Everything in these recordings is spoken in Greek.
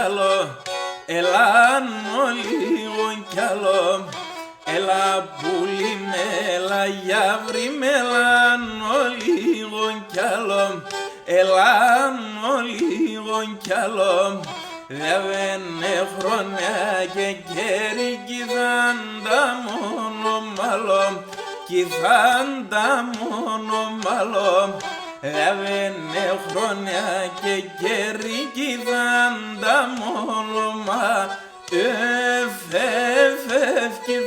άλλο, έλα λίγο κι άλλο. Έλα πουλί με, έλα γιαύρι με, έλα λίγο κι άλλο. Έλα λίγο κι άλλο. Διαβαίνε χρόνια και κέρι κι θα τα μόνο μάλλον, κι θα τα μόνο μάλλον. Διαβαίνε χρόνια και κέρι κι θα τα μόνο μάλλον. Κι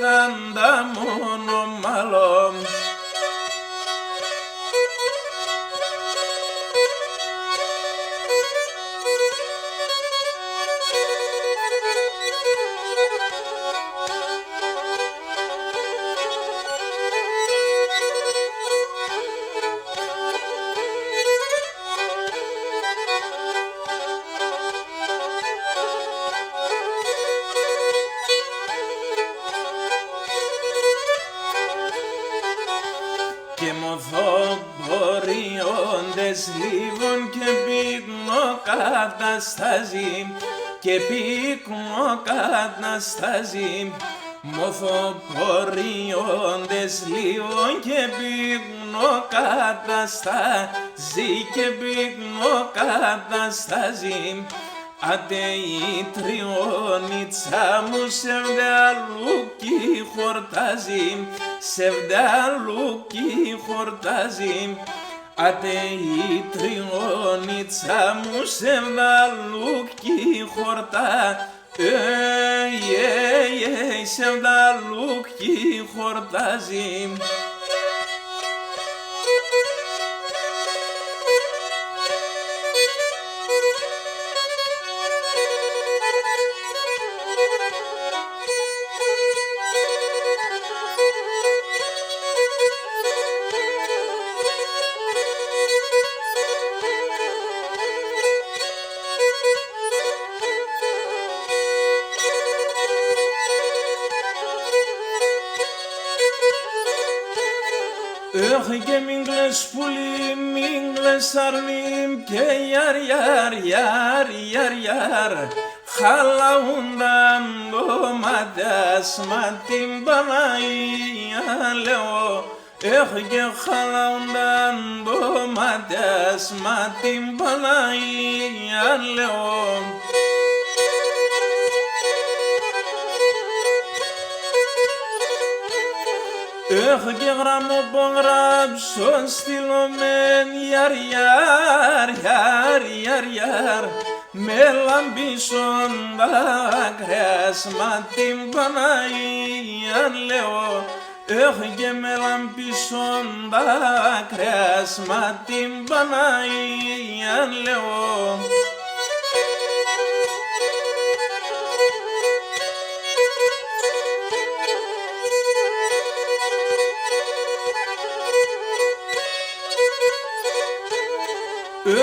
θα τα μόνο μάλλον. Και μοθοποριόντες λίγο και πύκνο καταστάζει, και πύκνο καταστάζει. Μοθοποριόντες λίγο και πύκνο καταστάζει, και πύκνο καταστάζει. Άντε η τριώνιτσα μου σε βδαλούκι χορτάζει, σε βδαλούκι χορτάζει. Άντε η τριώνιτσα μου σε βδαλούκι χορτάζει, σε βδαλούκι χορτάζει. Και μην κλαις πουλί, μην κλαις αρνίμ, και γιαρ, γιαρ, γιαρ, γιαρ, γιαρ. Χαλαούνταν το μάτιας, μα την Παναγία λέω. Και χαλαούνταν το μάτιας, μα την Παναγία λέω. Έχω και γραμμό που γράψω στυλωμέν, γιαρ, γιαρ, γιαρ, γιαρ, γιαρ. Με λαμπίσον δάκρυας, μα την Παναγία λέω. Έχω και με λαμπίσον δάκρυας, μα την Παναγία λέω.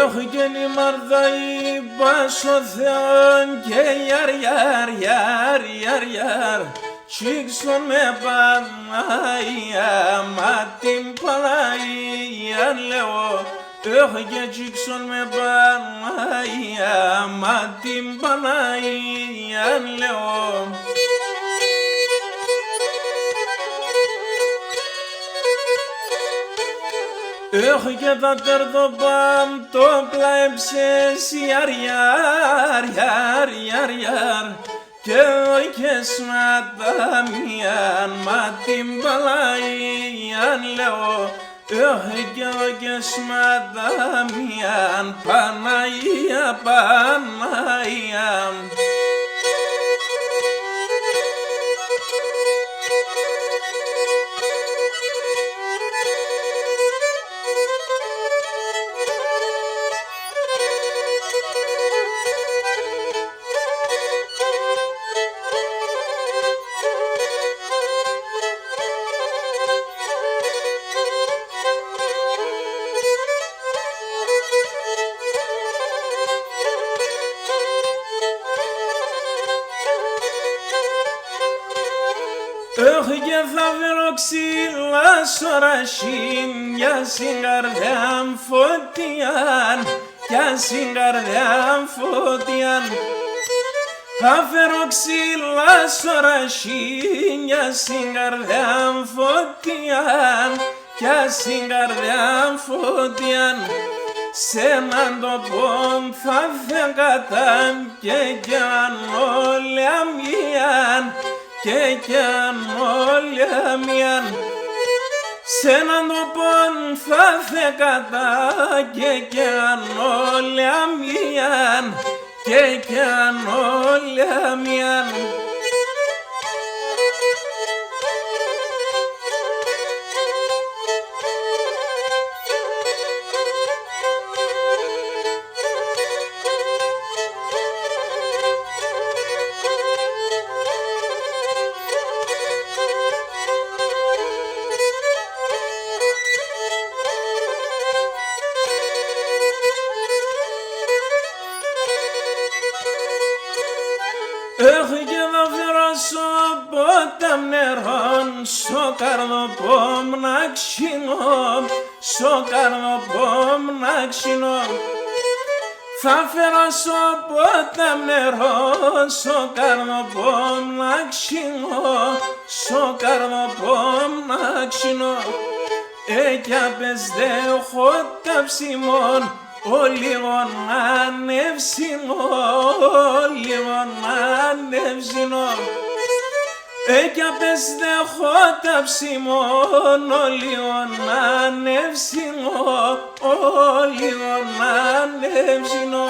Έχω και νημάρδα είπα στο Θεόν, και γιαρ, γιαρ, γιαρ, γιαρ, γιαρ. Τσίξον με Παναγία, μα την Παναγία λέω. Έχω και τσίξον με Παναγία, μα την Παναγία λέω. Έχω και τα τερδοπάμ το πλέψες, γιαρ, γιαρ, γιαρ, γιαρ, γιαρ. Και όχι σματάμιαν, μα την Παναγία λέω. Έχω και όχι σματάμιαν, Παναγία, Παναγία. Έχω και θα βρω ξύλα σωρασίν, για στην καρδιά φωτιάν, για στην καρδιά φωτιάν. Θα φέρω ξύλα σωρασίνια στην καρδιά φωτιά κι στην καρδιά φωτιά σ' έναν τόπο θα φεγγαταν και αν όλοι αμίαν και αν όλοι αμίαν σ' έναν τόπο θα φεγγατα και αν όλοι αμίαν και αν όλοι αμίαν. Έχω και θα φέρω ποτάμ νερόν στο καρδοπόμ να ξυνώ, στο καρδοπόμ να ξυνώ. Θα φέρω ποτάμ νερόν στο καρδοπόμ να ξυνώ, στο καρδοπόμ να ξυνώ. Κι απες δε έχω καψιμόν ο λίγον ανεύσινο, λίγον ανεύσινο. Κι απες δε έχω καψιμόν ο λίγον ανεύσινο, λίγον ανεύσινο.